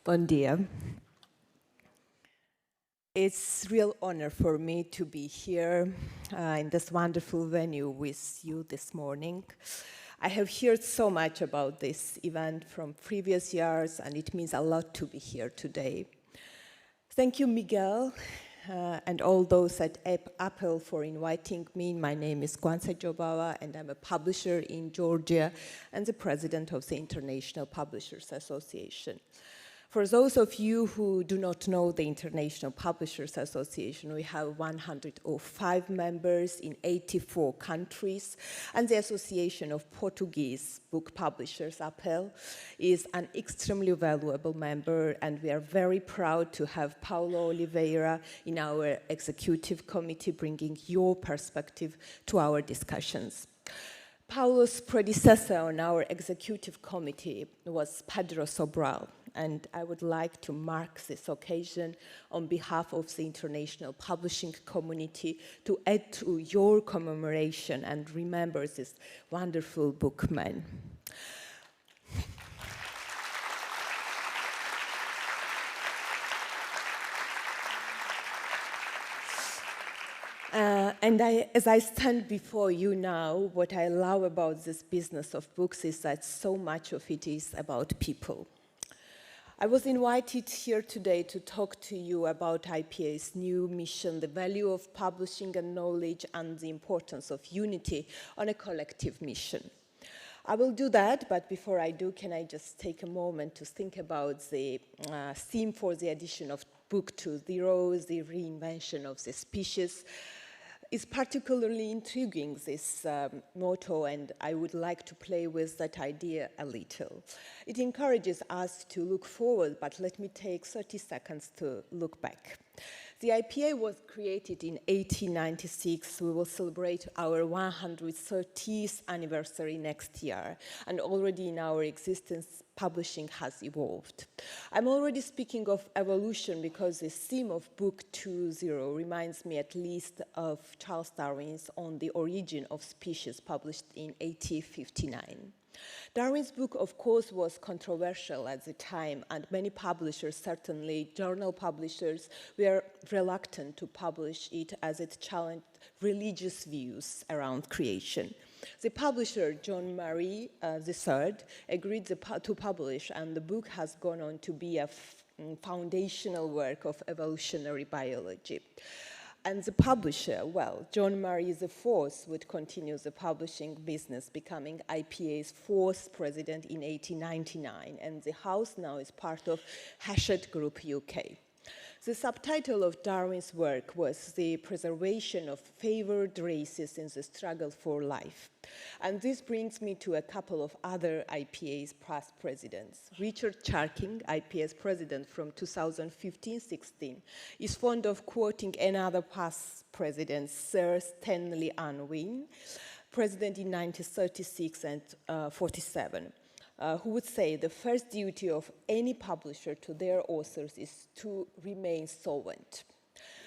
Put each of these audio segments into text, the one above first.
Bom dia. It's a real honor for me to be here in this wonderful venue with you this morning. I have heard so much about this event from previous years, and it means a lot to be here today. Thank you, Miguel, and all those at Apple for inviting me. My name is Gvantsa Jobava, and I'm a publisher in Georgia and the president of the International Publishers Association. For those of you who do not know the International Publishers Association, we have 105 members in 84 countries, and the Association of Portuguese Book Publishers, APEL, is an extremely valuable member, and we are very proud to have Paulo Oliveira in our executive committee, bringing your perspective to our discussions. Paulo's predecessor on our executive committee was Pedro Sobral, and I would like to mark this occasion on behalf of the international publishing community to add to your commemoration and remember this wonderful bookman. As I stand before you now, what I love about this business of books is that so much of it is about people. I was invited here today to talk to you about IPA's new mission, the value of publishing and knowledge, and the importance of unity on a collective mission. I will do that, but before I do, can I just take a moment to think about the theme for the edition of Book 2.0, the reinvention of the species. It's particularly intriguing, this motto, and I would like to play with that idea a little. It encourages us to look forward, but let me take 30 seconds to look back. The IPA was created in 1896. We will celebrate our 130th anniversary next year, and already in our existence, publishing has evolved. I'm already speaking of evolution because the theme of Book 2.0 reminds me at least of Charles Darwin's On the Origin of Species, published in 1859. Darwin's book, of course, was controversial at the time, and many publishers, certainly journal publishers, were reluctant to publish it as it challenged religious views around creation. The publisher, John Murray III, agreed to publish, and the book has gone on to be a foundational work of evolutionary biology. And the publisher, well, John Murray IV would continue the publishing business, becoming IPA's fourth president in 1899, and the house now is part of Hachette Group UK. The subtitle of Darwin's work was The Preservation of Favored Races in the Struggle for Life. And this brings me to a couple of other IPA's past presidents. Richard Charking, IPA's president from 2015-16, is fond of quoting another past president, Sir Stanley Unwin, president in 1936 and 47. Who would say the first duty of any publisher to their authors is to remain solvent.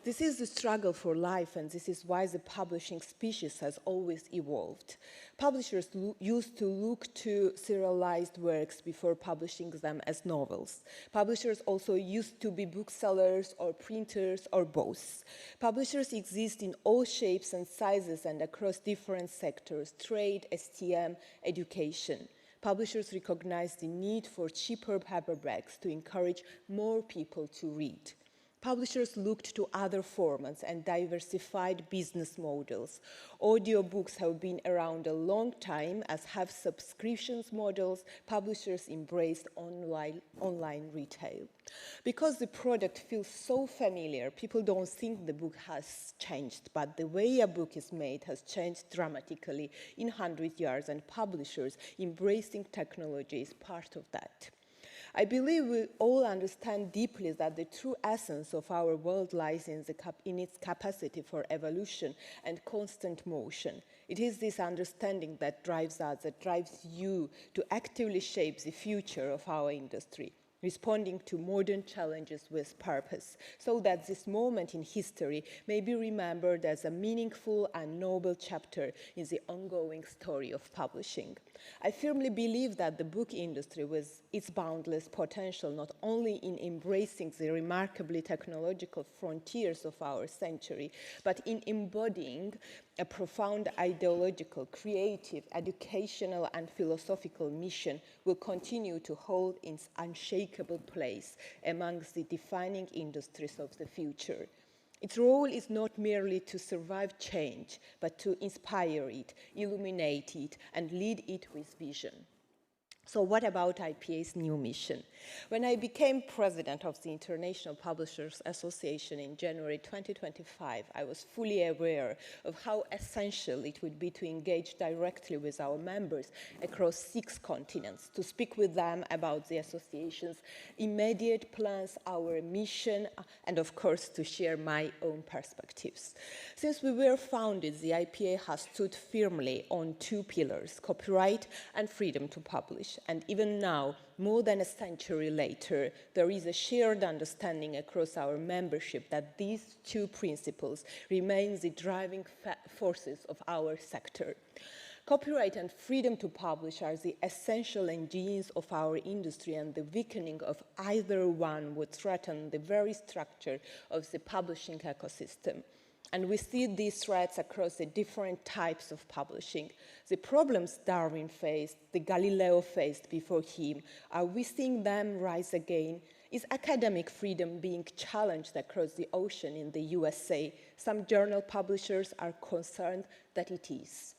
This is the struggle for life, and this is why the publishing species has always evolved. Publishers used to look to serialized works before publishing them as novels. Publishers also used to be booksellers or printers or both. Publishers exist in all shapes and sizes and across different sectors: trade, STM, education. Publishers recognize the need for cheaper paperbacks to encourage more people to read. Publishers looked to other formats and diversified business models. Audiobooks have been around a long time, as have subscriptions models. Publishers embraced online retail. Because the product feels so familiar, people don't think the book has changed, but the way a book is made has changed dramatically in 100 years, and publishers embracing technology is part of that. I believe we all understand deeply that the true essence of our world lies in its capacity for evolution and constant motion. It is this understanding that drives us, that drives you to actively shape the future of our industry, responding to modern challenges with purpose, so that this moment in history may be remembered as a meaningful and noble chapter in the ongoing story of publishing. I firmly believe that the book industry, with its boundless potential, not only in embracing the remarkably technological frontiers of our century, but in embodying a profound ideological, creative, educational, and philosophical mission, will continue to hold its unshakable place amongst the defining industries of the future. Its role is not merely to survive change, but to inspire it, illuminate it, and lead it with vision. So what about IPA's new mission? When I became president of the International Publishers Association in January 2025, I was fully aware of how essential it would be to engage directly with our members across 6 continents, to speak with them about the association's immediate plans, our mission, and of course to share my own perspectives. Since we were founded, the IPA has stood firmly on 2 pillars, copyright and freedom to publish. And even now, more than a century later, there is a shared understanding across our membership that these 2 principles remain the driving forces of our sector. Copyright and freedom to publish are the essential engines of our industry, and the weakening of either one would threaten the very structure of the publishing ecosystem. And we see these threats across the different types of publishing. The problems Darwin faced, the Galileo faced before him, are we seeing them rise again? Is academic freedom being challenged across the ocean in the USA? Some journal publishers are concerned that it is.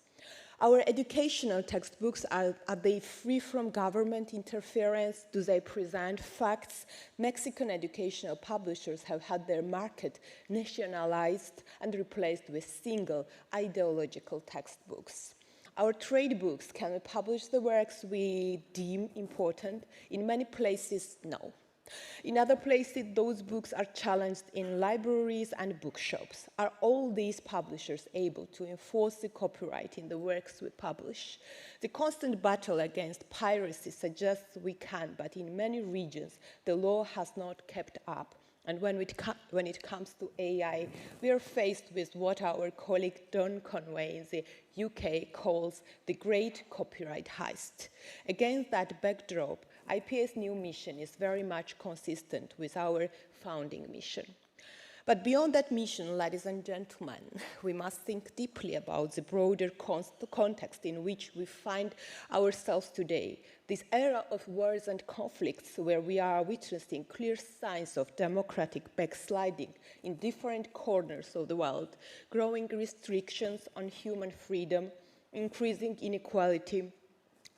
Our educational textbooks, are they free from government interference? Do they present facts? Mexican educational publishers have had their market nationalized and replaced with single ideological textbooks. Our trade books, can we publish the works we deem important? In many places, no. In other places, those books are challenged in libraries and bookshops. Are all these publishers able to enforce the copyright in the works we publish? The constant battle against piracy suggests we can, but in many regions, the law has not kept up. And when it comes to AI, we are faced with what our colleague Don Conway in the UK calls the great copyright heist. Against that backdrop, IPA's new mission is very much consistent with our founding mission. But beyond that mission, ladies and gentlemen, we must think deeply about the broader context in which we find ourselves today. This era of wars and conflicts, where we are witnessing clear signs of democratic backsliding in different corners of the world, growing restrictions on human freedom, increasing inequality,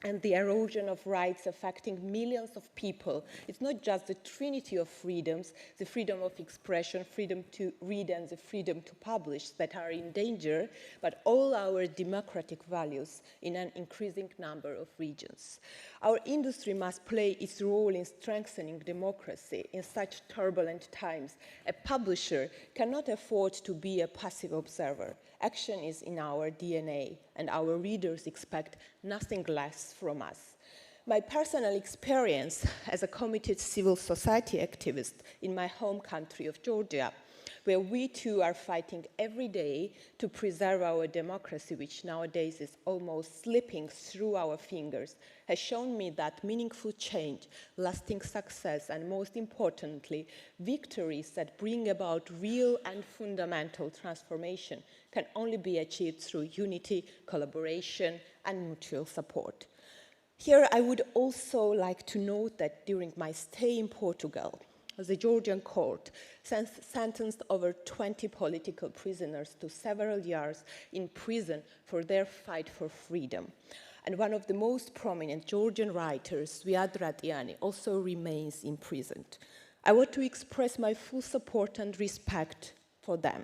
and the erosion of rights affecting millions of people. It's not just the trinity of freedoms, the freedom of expression, freedom to read, and the freedom to publish that are in danger, but all our democratic values in an increasing number of regions. Our industry must play its role in strengthening democracy in such turbulent times. A publisher cannot afford to be a passive observer. Action is in our DNA, and our readers expect nothing less from us. My personal experience as a committed civil society activist in my home country of Georgia, where we too are fighting every day to preserve our democracy, which nowadays is almost slipping through our fingers, has shown me that meaningful change, lasting success, and most importantly, victories that bring about real and fundamental transformation can only be achieved through unity, collaboration, and mutual support. Here, I would also like to note that during my stay in Portugal, the Georgian court sentenced over 20 political prisoners to several years in prison for their fight for freedom. And one of the most prominent Georgian writers, Viad Radiani, also remains imprisoned. I want to express my full support and respect for them.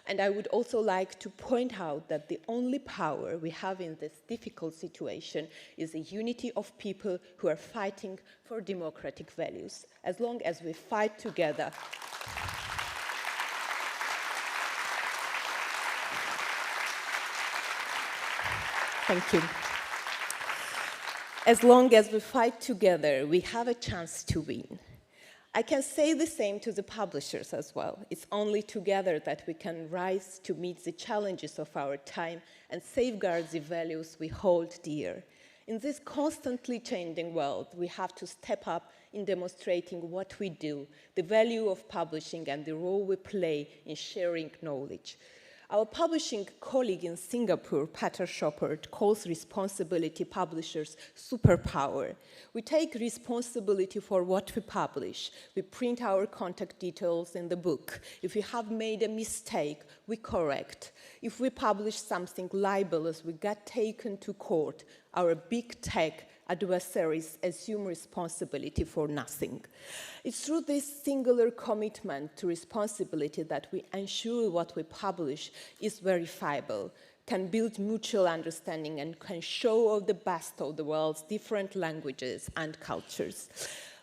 And I would also like to point out that the only power we have in this difficult situation is the unity of people who are fighting for democratic values. As long as we fight together, thank you. As long as we fight together, we have a chance to win. I can say the same to the publishers as well. It's only together that we can rise to meet the challenges of our time and safeguard the values we hold dear. In this constantly changing world, we have to step up in demonstrating what we do, the value of publishing, and the role we play in sharing knowledge. Our publishing colleague in Singapore, Peter Schoppert, calls responsibility publishers' superpower. We take responsibility for what we publish. We print our contact details in the book. If we have made a mistake, we correct. If we publish something libelous, we get taken to court. Our big tech adversaries assume responsibility for nothing. It's through this singular commitment to responsibility that we ensure what we publish is verifiable, can build mutual understanding, and can show all the best of the world's different languages and cultures.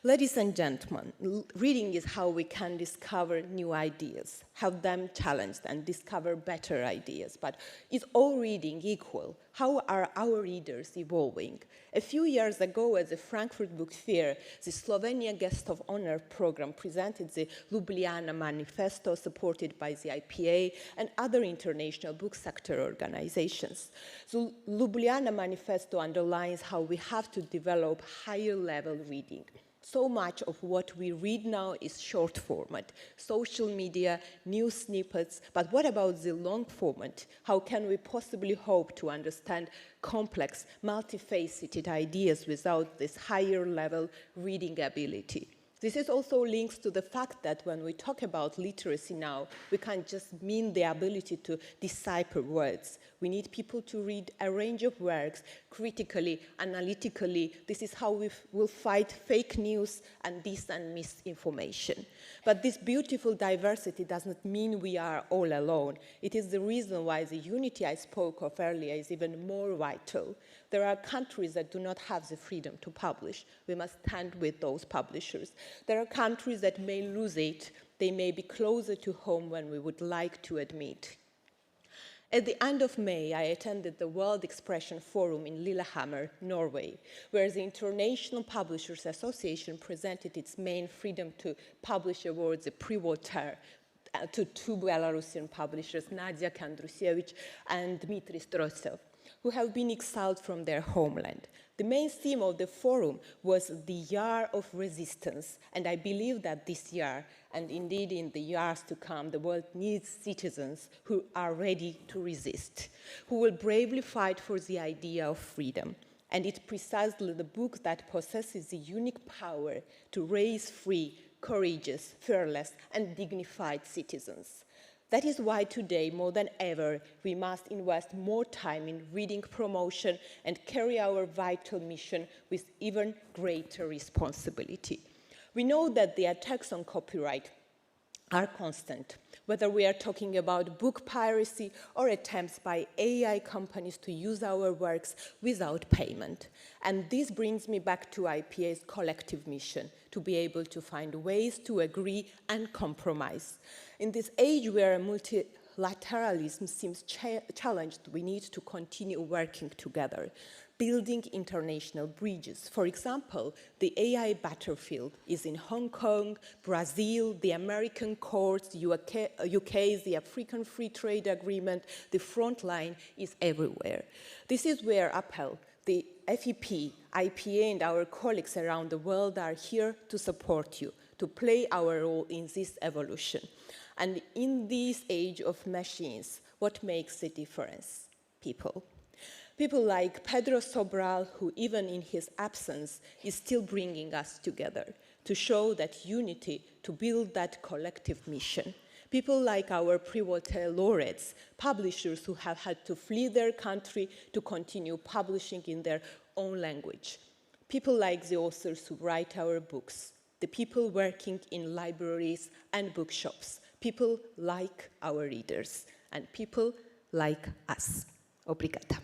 Ladies and gentlemen, reading is how we can discover new ideas, have them challenged, and discover better ideas. But is all reading equal? How are our readers evolving? A few years ago at the Frankfurt Book Fair, the Slovenia Guest of Honor program presented the Ljubljana Manifesto, supported by the IPA and other international book sector organizations. The Ljubljana Manifesto underlines how we have to develop higher level reading. So much of what we read now is short format, social media, news snippets, but what about the long format? How can we possibly hope to understand complex, multifaceted ideas without this higher level reading ability? This is also links to the fact that when we talk about literacy now, we can't just mean the ability to decipher words. We need people to read a range of works critically, analytically. This is how we will fight fake news and dis and misinformation. But this beautiful diversity does not mean we are all alone. It is the reason why the unity I spoke of earlier is even more vital. There are countries that do not have the freedom to publish. We must stand with those publishers. There are countries that may lose it. They may be closer to home than we would like to admit. At the end of May, I attended the World Expression Forum in Lillehammer, Norway, where the International Publishers Association presented its main Freedom to Publish Awards, the Poeta, to two Belarusian publishers, Nadia Kandrusiewicz and Dmitry Strosov, who have been exiled from their homeland. The main theme of the forum was the year of resistance, and I believe that this year, and indeed in the years to come, the world needs citizens who are ready to resist, who will bravely fight for the idea of freedom. And it's precisely the book that possesses the unique power to raise free, courageous, fearless, and dignified citizens. That is why today, more than ever, we must invest more time in reading promotion and carry our vital mission with even greater responsibility. We know that the attacks on copyright are constant, whether we are talking about book piracy or attempts by AI companies to use our works without payment. And this brings me back to IPA's collective mission, to be able to find ways to agree and compromise. In this age where multilateralism seems challenged, we need to continue working together, building international bridges. For example, the AI battlefield is in Hong Kong, Brazil, the American courts, UK, the African Free Trade Agreement. The front line is everywhere. This is where Appel, the FEP, IPA, and our colleagues around the world are here to support you, to play our role in this evolution. And in this age of machines, what makes the difference? People. People like Pedro Sobral, who even in his absence is still bringing us together to show that unity, to build that collective mission. People like our Poeta laureates, publishers who have had to flee their country to continue publishing in their own language. People like the authors who write our books, the people working in libraries and bookshops, people like our readers, and people like us. Obrigada.